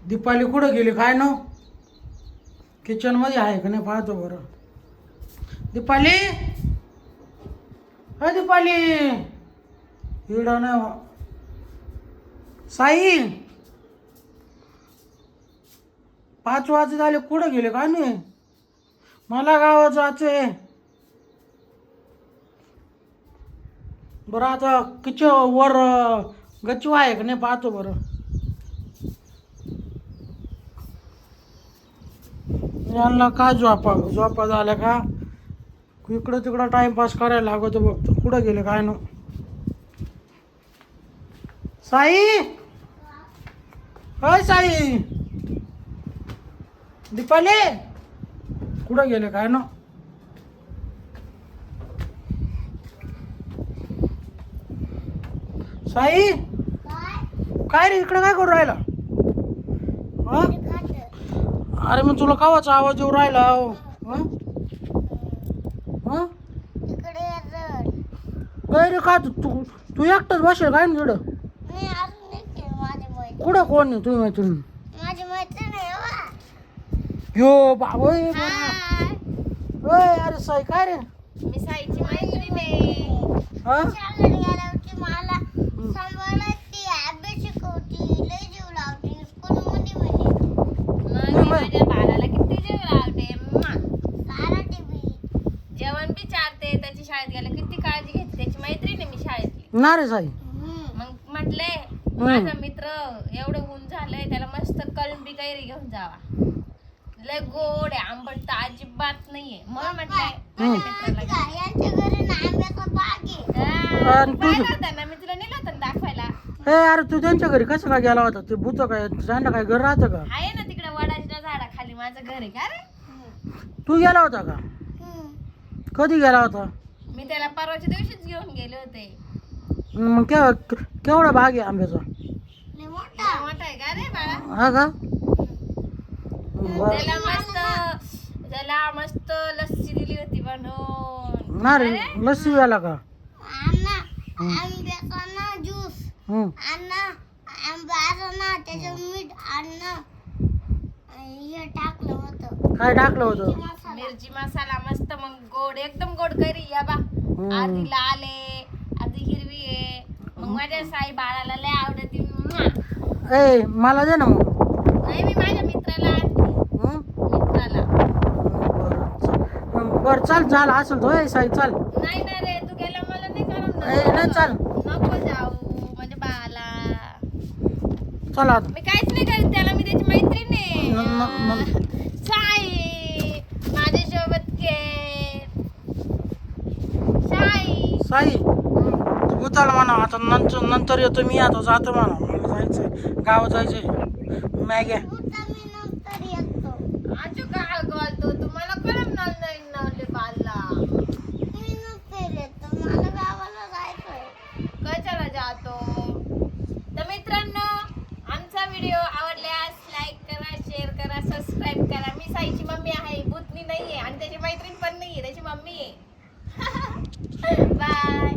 दीपाली कुठं गेली काय ना किचन मध्ये आहे का नाही पाहतो बरं. दीपाली अ दीपाली इड नाही हो. साई 5 वाजता झाले कुठं गेले काय नाही. मला गावात जायचंय. बरं आता किचन वर गच्ची आहे का नाही पाहतो बरं. यांना काय झोपा झाल्या का इकडं तिकडं टाइमपास करायला लागतो बघतो कुठं गेले काय नो. साई होय साई दीपाली कुठं गेले काय नो. साई काय रे इकडं काय करू राहिला. हा अरे मग तुला कावाचा आवाज येऊ राहिला. काय रे का तू तू एकटाच बसेल काय ना तिकडं. कुठं कोण आहे तुम्ही मैत्रीण. यो बाबा अरे साई काय रे. मी साईची मैत्रीण आहे. हा माझ्या बाळाला किती जीव लावते. जेवण बी चारते. त्याची शाळेत गेला किती काळजी घेते. त्याची मैत्रीण आहे मी शाळेतली. ना रे साई मग म्हटले माझा मित्र एवढं ऊन झालंय त्याला मस्त कळंबी कैरी घेऊन जावा. लय गोड आहे आंबट तर अजिबात नाहीये. म्हणून म्हटलंय ना मी तुला नेलं होतं दाखवायला. अरे तू त्यांच्या घरी कसं काय गेला होता. ते भूत काय त्यांना काय घर राहतं का. आहे ना तिकडे वडाच्या झाडाखाली माझं घर आहे का रे. तू गेला होता का. कधी गेला होता. मी त्याला परवाच्या दिवशीच घेऊन गेले होते. मग केवढा भाग आहे आंब्याचा. मोठा आहे का रे बाळा. हा का त्याला मस्त लस्सी दिली होती बनवून. ना रे लस्सी व्याला का. ज्यूस मीठ हे टाकलं होतं. काय टाकलं होतं. मिरची मसाला मस्त मग गोड एकदम गोड करी या बा. अर्धी लाल आहे अर्धी हिरवी आहे. मग माझ्या साई बाळाला लय आवडती. ए मला दे ना मग. नाही मी माझ्या मित्राला बर चाल झालं असेल तो साई चाल. नाही ना रे तू गेला मला नाही करून नाही चाल नको जाऊ माझ्या बाळाला. चल आता मी काहीच नाही करीत त्याला. मी त्याची मैत्रीण आहे. साई माझ्यासोबत खेळ. साई तू चाल म्हणा आता नंतर येतो मी. आता जातो म्हणा मला जायचंय गावात जायचंय. मॅग्या आजू काय बोलतो तुम्हाला कळम नाही नवले बाळला. कशाला जातो. तर मित्रांनो आमचा व्हिडिओ आवडल्यास लाईक करा शेअर करा सबस्क्राईब करा. मी साईची मम्मी आहे भूतनी नाहीये आणि त्याची मैत्रीण पण नाहीये त्याची मम्मी आहे. बाय.